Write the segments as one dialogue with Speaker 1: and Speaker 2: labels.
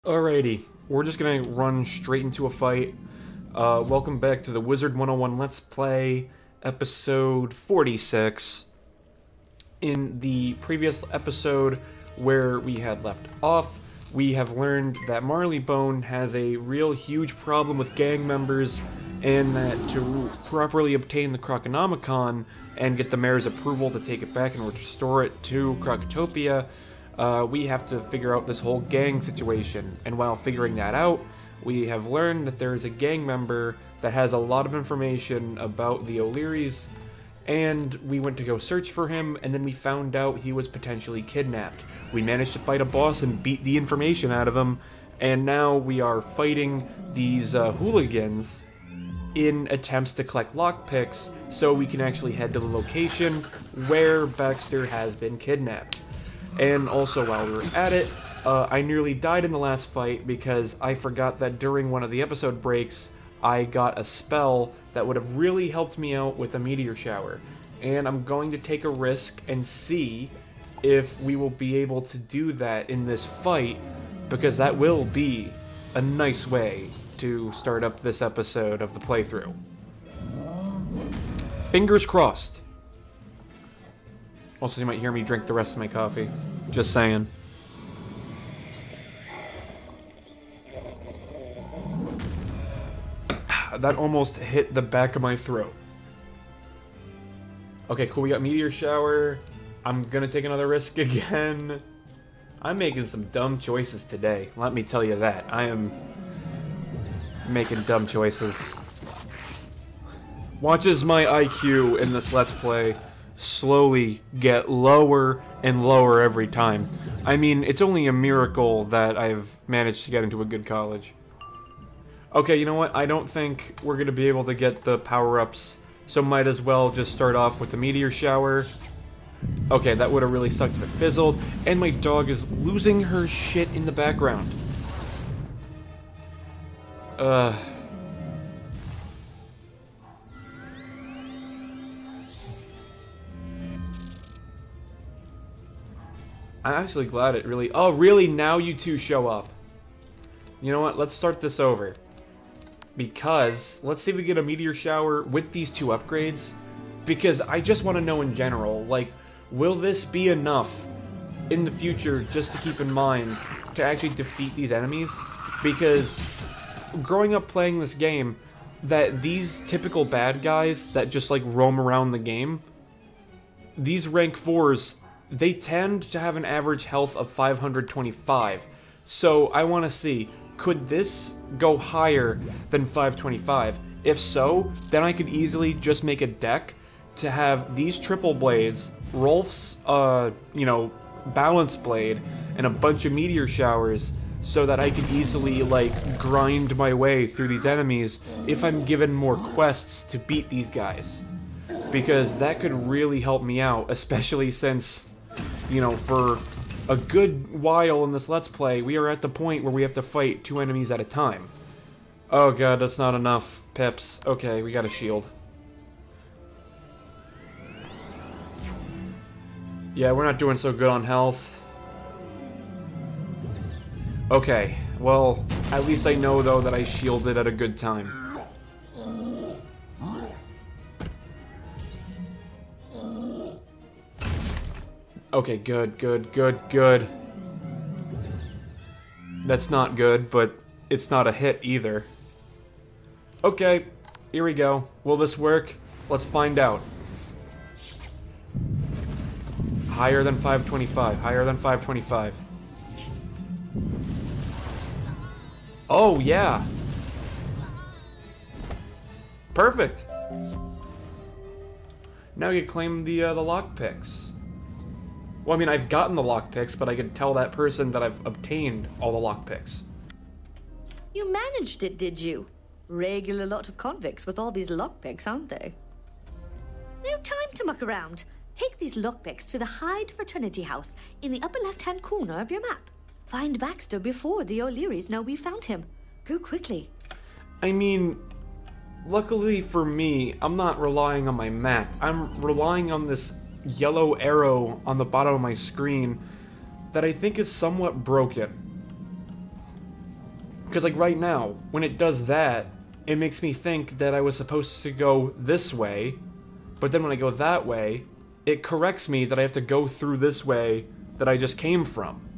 Speaker 1: Alrighty, we're just gonna run straight into a fight. Welcome back to the Wizard101 Let's Play, episode 46. In the previous episode where we had left off, we have learned that Marleybone has a real huge problem with gang members, and that to properly obtain the Croconomicon and get the mayor's approval to take it back and restore it to Crocotopia, we have to figure out this whole gang situation. And while figuring that out, we have learned that there is a gang member that has a lot of information about the O'Learys, and we went to go search for him, and then we found out he was potentially kidnapped. We managed to fight a boss and beat the information out of him, and now we are fighting these hooligans in attempts to collect lockpicks so we can actually head to the location where Baxter has been kidnapped. And also, while we were at it, I nearly died in the last fight because I forgot that during one of the episode breaks, I got a spell that would have really helped me out with a meteor shower. And I'm going to take a risk and see if we will be able to do that in this fight, because that will be a nice way to start up this episode of the playthrough. Fingers crossed. Also, you might hear me drink the rest of my coffee. Just saying. That almost hit the back of my throat. Okay, cool. We got meteor shower. I'm gonna take another risk again. I'm making some dumb choices today. Let me tell you that. I am making dumb choices. Watch as my IQ in this Let's Play slowly get lower and lower every time. I mean, it's only a miracle that I've managed to get into a good college. Okay, you know what? I don't think we're going to be able to get the power-ups, so might as well just start off with the meteor shower. Okay, that would have really sucked if it fizzled, and my dog is losing her shit in the background. I'm actually glad it really... Oh, really? Now you two show up. You know what? Let's start this over. Because, let's see if we get a meteor shower with these two upgrades. Because I just want to know in general, like, will this be enough in the future just to keep in mind to actually defeat these enemies? Because growing up playing this game, that these typical bad guys that just, like, roam around the game, these rank 4s... they tend to have an average health of 525. So I want to see, could this go higher than 525? If so, then I could easily just make a deck to have these triple blades, Rolf's, balance blade, and a bunch of meteor showers, so that I could easily, like, grind my way through these enemies if I'm given more quests to beat these guys. Because that could really help me out, especially since... you know, for a good while in this Let's Play, we are at the point where we have to fight 2 enemies at a time. Oh god, that's not enough pips. Okay, we got a shield. Yeah, we're not doing so good on health. Okay, well, at least I know, though, that I shielded at a good time. Okay, good, good, good, good. That's not good, but it's not a hit either. Okay, here we go. Will this work? Let's find out. Higher than 525, higher than 525. Oh, yeah. Perfect. Now you claim the lockpicks. Well, I mean, I've gotten the lockpicks, but I could tell that person that I've obtained all the lockpicks.
Speaker 2: You managed it, did you? Regular lot of convicts with all these lockpicks, aren't they? No time to muck around. Take these lockpicks to the Hyde Fraternity House in the upper left-hand corner of your map. Find Baxter before the O'Learys know we found him. Go quickly.
Speaker 1: I mean, luckily for me, I'm not relying on my map. I'm relying on this yellow arrow on the bottom of my screen that I think is somewhat broken. Because, like, right now, when it does that, it makes me think that I was supposed to go this way, but then when I go that way, it corrects me that I have to go through this way that I just came from.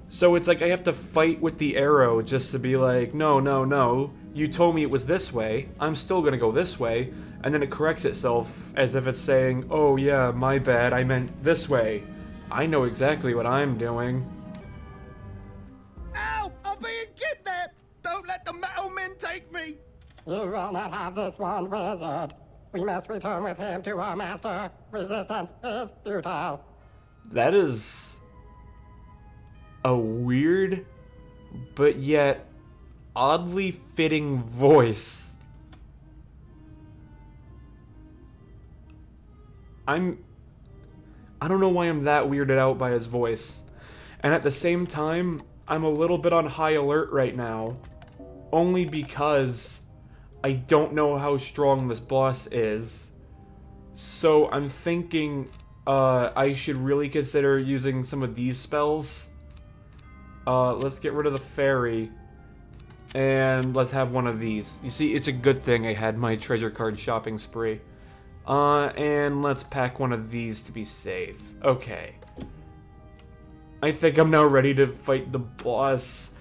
Speaker 1: So it's like I have to fight with the arrow just to be like, no, no, no, you told me it was this way, I'm still gonna go this way, and then it corrects itself as if it's saying, oh yeah, my bad, I meant this way. I know exactly what I'm doing.
Speaker 3: Ow! I'm being kidnapped! Don't let the metal men take me!
Speaker 4: You will not have this one, wizard. We must return with him to our master. Resistance is futile.
Speaker 1: That is a weird, but yet oddly fitting voice. I don't know why I'm that weirded out by his voice. And at the same time, I'm a little bit on high alert right now. Only because I don't know how strong this boss is. So I'm thinking I should really consider using some of these spells. Let's get rid of the fairy. And let's have one of these. You see, it's a good thing I had my treasure card shopping spree. And let's pack one of these to be safe. Okay. I think I'm now ready to fight the boss.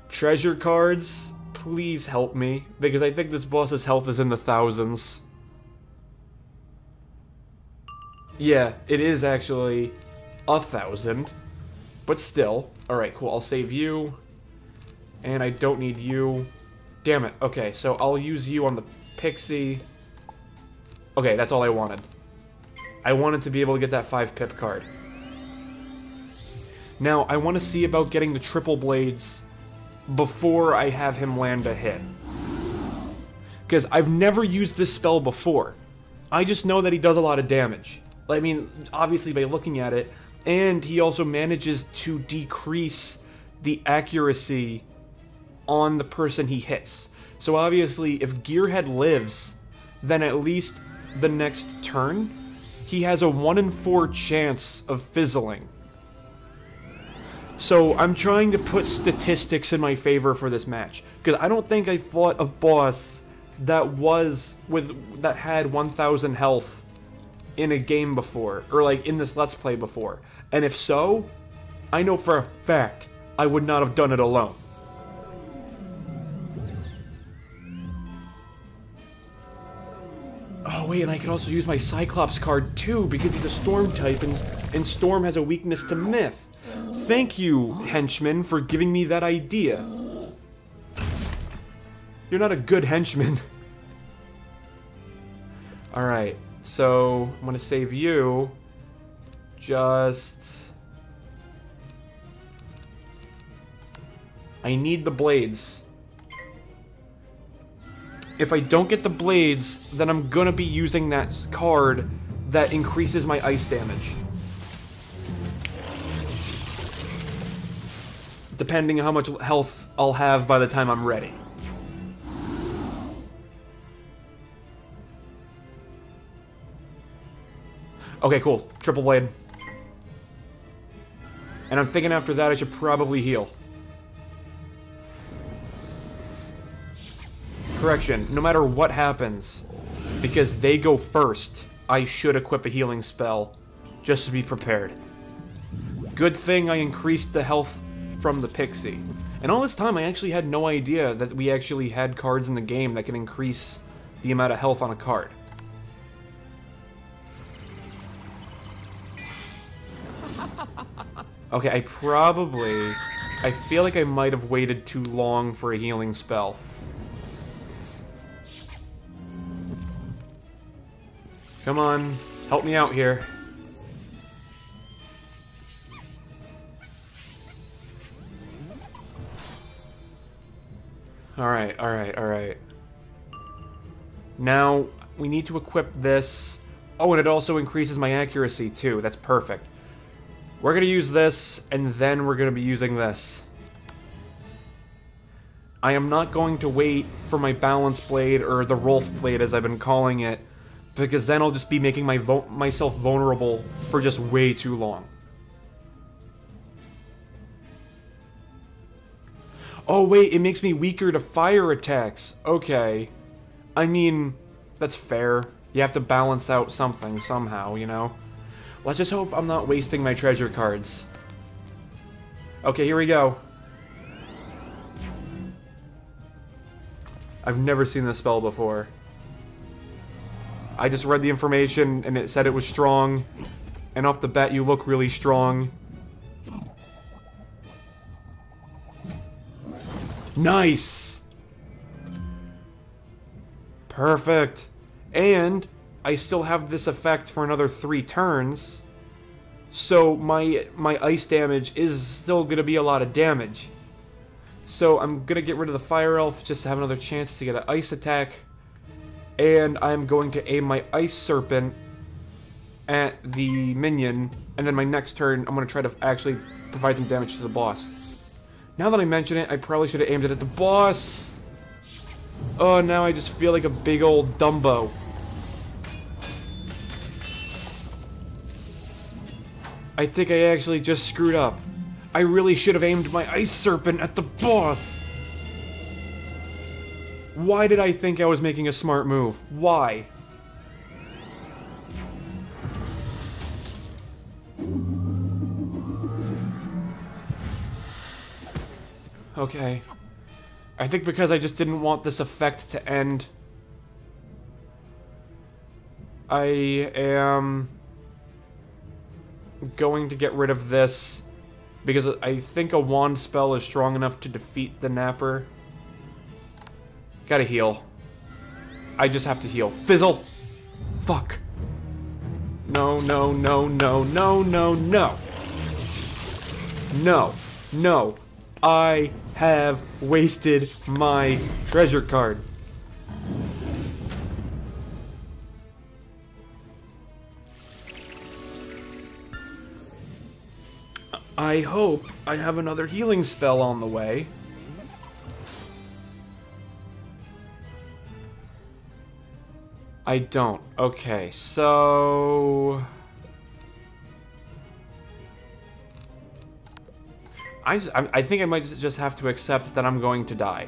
Speaker 1: Treasure cards, please help me, because I think this boss's health is in the thousands. Yeah, it is actually 1,000, but still. Alright, cool, I'll save you, and I don't need you. Damn it, okay, so I'll use you on the pixie. Okay, that's all I wanted. I wanted to be able to get that 5 pip card. Now, I want to see about getting the triple blades before I have him land a hit. Because I've never used this spell before. I just know that he does a lot of damage. I mean, obviously by looking at it, and he also manages to decrease the accuracy on the person he hits. So obviously, if Gearhead lives, then at least the next turn, he has a 1 in 4 chance of fizzling. So I'm trying to put statistics in my favor for this match, because I don't think I fought a boss that had 1,000 health in a game before, or like in this Let's Play before. And if so, I know for a fact I would not have done it alone. Oh wait, and I could also use my Cyclops card too, because he's a Storm type, and Storm has a weakness to Myth. Thank you, henchman, for giving me that idea. You're not a good henchman. Alright, so I'm gonna save you. I need the blades. If I don't get the blades, then I'm gonna be using that card that increases my ice damage. Depending on how much health I'll have by the time I'm ready. Okay, cool. Triple blade. And I'm thinking after that I should probably heal. Correction, no matter what happens, because they go first, I should equip a healing spell, just to be prepared. Good thing I increased the health from the pixie. And all this time I actually had no idea that we actually had cards in the game that can increase the amount of health on a card. Okay, I feel like I might have waited too long for a healing spell. Come on, help me out here. Alright, alright, alright. Now, we need to equip this. Oh, and it also increases my accuracy too. That's perfect. We're gonna use this, and then we're gonna be using this. I am not going to wait for my balance blade, or the Rolf blade as I've been calling it, because then I'll just be making myself vulnerable for just way too long. Oh, wait, it makes me weaker to fire attacks. Okay. I mean, that's fair. You have to balance out something somehow, you know? Let's just hope I'm not wasting my treasure cards. Okay, here we go. I've never seen this spell before. I just read the information and it said it was strong. And off the bat, you look really strong. Nice! Perfect. And I still have this effect for another 3 turns. So my ice damage is still going to be a lot of damage. So I'm going to get rid of the Fire Elf just to have another chance to get an ice attack. And I'm going to aim my Ice Serpent at the minion. And then my next turn, I'm going to try to actually provide some damage to the boss. Now that I mention it, I probably should have aimed it at the boss. Oh, now I just feel like a big old Dumbo. I think I actually just screwed up. I really should have aimed my Ice Serpent at the boss. Why did I think I was making a smart move? Why? Okay. I think because I just didn't want this effect to end. I am going to get rid of this because I think a wand spell is strong enough to defeat the Napper. Gotta heal. I just have to heal. Fizzle! Fuck. No, no, no, no, no, no, no. No. No. I have wasted my treasure card. I hope I have another healing spell on the way. I don't. Okay, so... I think I might just have to accept that I'm going to die.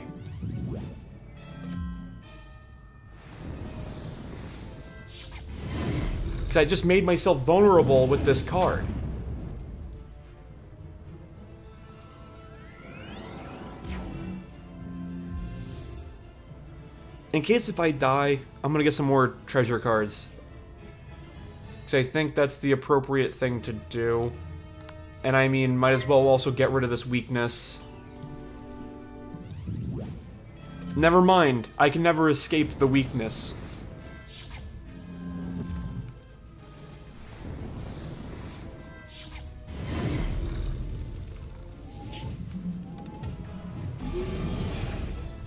Speaker 1: Because I just made myself vulnerable with this card. In case if I die, I'm gonna get some more treasure cards. Because I think that's the appropriate thing to do. And I mean, might as well also get rid of this weakness. Never mind, I can never escape the weakness.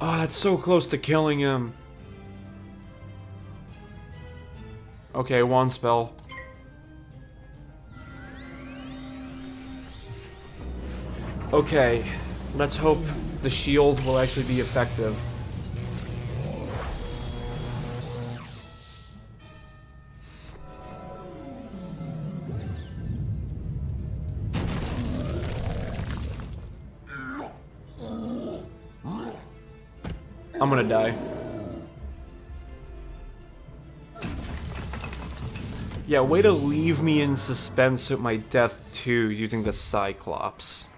Speaker 1: Oh, that's so close to killing him. Okay, wand spell. Okay, let's hope the shield will actually be effective. I'm gonna die. Yeah, way to leave me in suspense with my death too, using the Cyclops.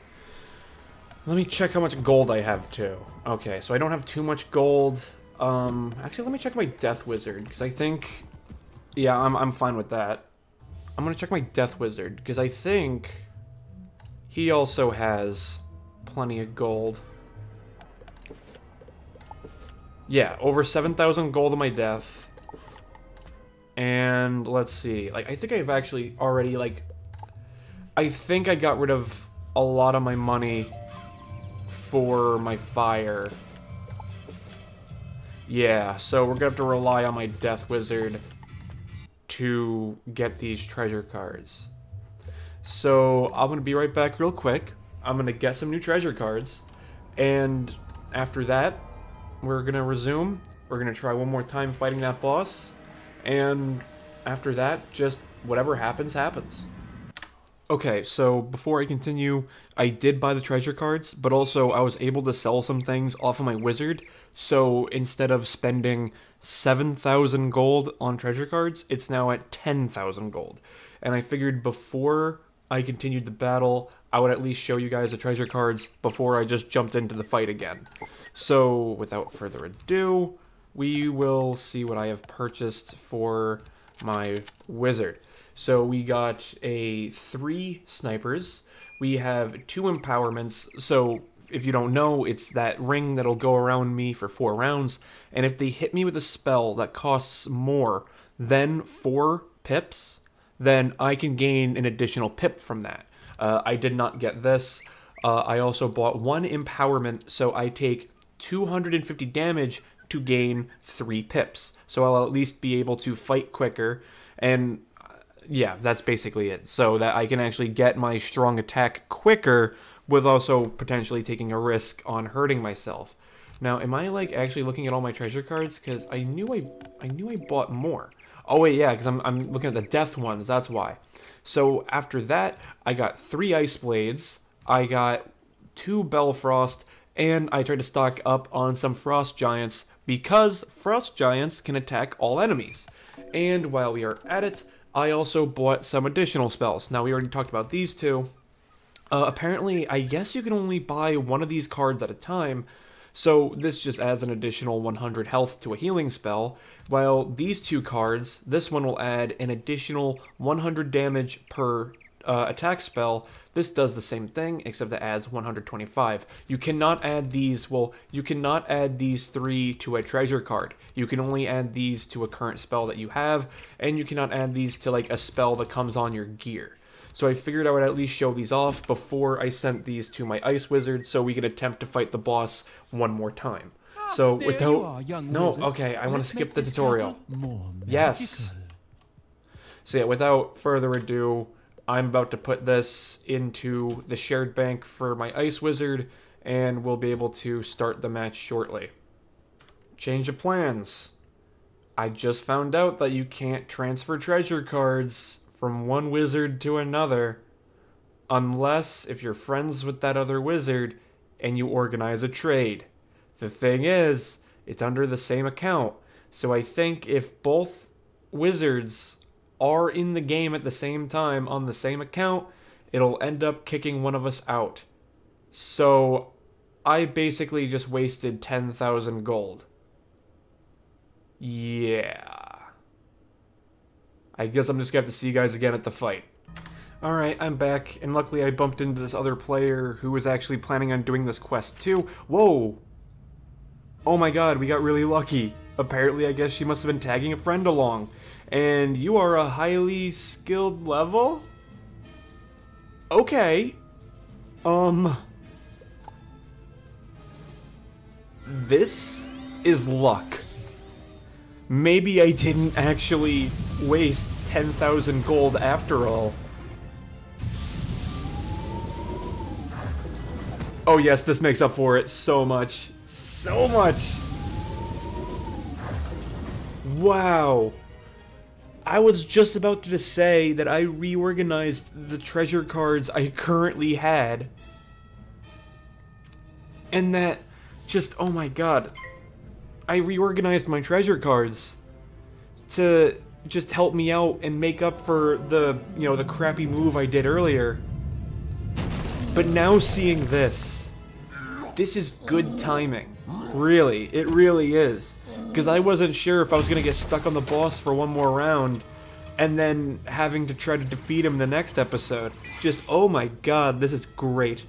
Speaker 1: Let me check how much gold I have too. Okay, so I don't have too much gold. Actually, let me check my Death Wizard, because I think... Yeah, I'm fine with that. I'm gonna check my Death Wizard, because I think he also has plenty of gold. Yeah, over 7,000 gold on my death. And let's see, like, I think I've actually already, like, I think I got rid of a lot of my money for my fire. Yeah, so we're gonna have to rely on my Death Wizard to get these treasure cards. So I'm gonna be right back real quick. I'm gonna get some new treasure cards, and after that, we're gonna resume. We're gonna try one more time fighting that boss, and after that, just whatever happens, happens. Okay, so before I continue, I did buy the treasure cards, but also I was able to sell some things off of my wizard. So instead of spending 7,000 gold on treasure cards, it's now at 10,000 gold. And I figured before I continued the battle, I would at least show you guys the treasure cards before I just jumped into the fight again. So without further ado, we will see what I have purchased for my wizard. So we got 3 snipers, we have 2 empowerments, so if you don't know, it's that ring that'll go around me for 4 rounds, and if they hit me with a spell that costs more than 4 pips, then I can gain an additional pip from that. I did not get this. I also bought 1 empowerment, so I take 250 damage to gain 3 pips. So I'll at least be able to fight quicker, and yeah, that's basically it. So that I can actually get my strong attack quicker with also potentially taking a risk on hurting myself. Now, am I like actually looking at all my treasure cards? Because I knew I bought more. Oh wait, yeah, because I'm looking at the death ones. That's why. So after that, I got 3 ice blades. I got 2 Bellfrost, and I tried to stock up on some frost giants because frost giants can attack all enemies. And while we are at it, I also bought some additional spells. Now, we already talked about these 2. Apparently, I guess you can only buy 1 of these cards at a time, so this just adds an additional 100 health to a healing spell, while these 2 cards, this one will add an additional 100 damage per attack spell. This does the same thing, except it adds 125. You cannot add these, well, you cannot add these 3 to a treasure card. You can only add these to a current spell that you have, and you cannot add these to like a spell that comes on your gear. So I figured I would at least show these off before I sent these to my ice wizard so we could attempt to fight the boss one more time. So without... No, okay, I want to skip the tutorial. Yes. So yeah, without further ado, I'm about to put this into the shared bank for my ice wizard, and we'll be able to start the match shortly. Change of plans. I just found out that you can't transfer treasure cards from one wizard to another unless if you're friends with that other wizard and you organize a trade. The thing is, it's under the same account, so I think if both wizards are in the game at the same time on the same account, it'll end up kicking one of us out. So I basically just wasted 10,000 gold. Yeah. I guess I'm just gonna have to see you guys again at the fight. Alright, I'm back, and luckily I bumped into this other player who was actually planning on doing this quest too. Whoa! Oh my god, we got really lucky. Apparently, I guess she must have been tagging a friend along. And you are a highly skilled level? Okay. This is luck. Maybe I didn't actually waste 10,000 gold after all. Oh yes, this makes up for it so much. So much! Wow. I was just about to say that I reorganized the treasure cards I currently had. And that just, oh my god. I reorganized my treasure cards to just help me out and make up for the, you know, the crappy move I did earlier. But now seeing this is good timing. Really, it really is. Because I wasn't sure if I was going to get stuck on the boss for one more round and then having to try to defeat him in the next episode. Just, oh my god, this is great.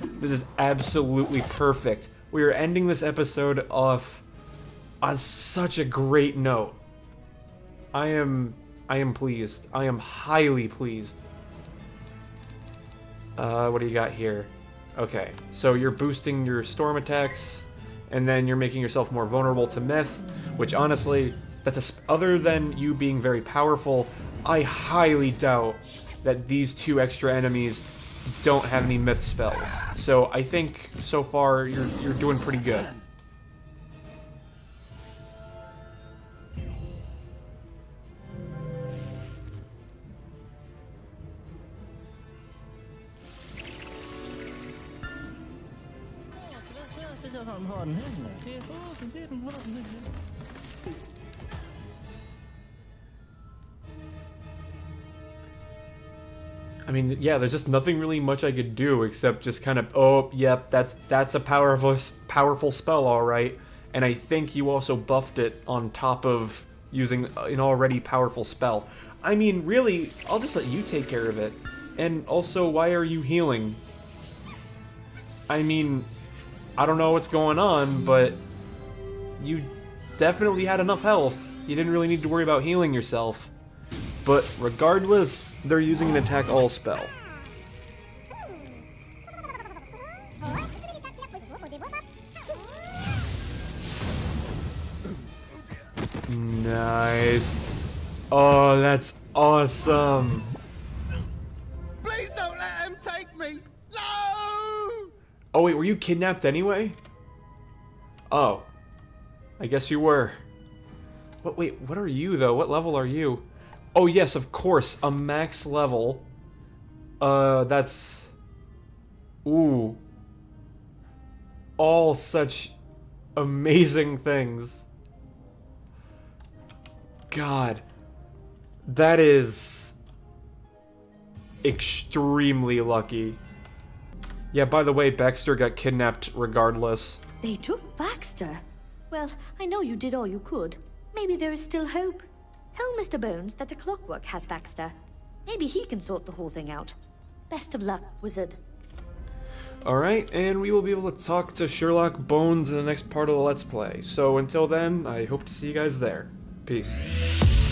Speaker 1: This is absolutely perfect. We are ending this episode off on such a great note. I am pleased. I am highly pleased. What do you got here? Okay, so you're boosting your storm attacks, and then you're making yourself more vulnerable to myth, which honestly, that's other than you being very powerful, I highly doubt that these 2 extra enemies don't have any myth spells. So I think so far you're doing pretty good. I mean, yeah, there's just nothing really much I could do except just kind of, oh, yep, that's a powerful spell, all right. And I think you also buffed it on top of using an already powerful spell. I mean, really, I'll just let you take care of it. And also, why are you healing? I mean, I don't know what's going on, but you definitely had enough health. You didn't really need to worry about healing yourself. But regardless, they're using an attack all spell. Nice. Oh, that's awesome.
Speaker 3: Please don't let him take me. No!
Speaker 1: Oh wait, were you kidnapped anyway? Oh. I guess you were. But wait, what are you though? What level are you? Oh yes, of course, a max level. That's... Ooh. All such amazing things. God. That is... extremely lucky. Yeah, by the way, Baxter got kidnapped regardless.
Speaker 2: They took Baxter? Well, I know you did all you could. Maybe there is still hope. Tell Mr. Bones that the clockwork has Baxter. Maybe he can sort the whole thing out. Best of luck, Wizard.
Speaker 1: Alright, and we will be able to talk to Sherlock Bones in the next part of the Let's Play. So until then, I hope to see you guys there. Peace.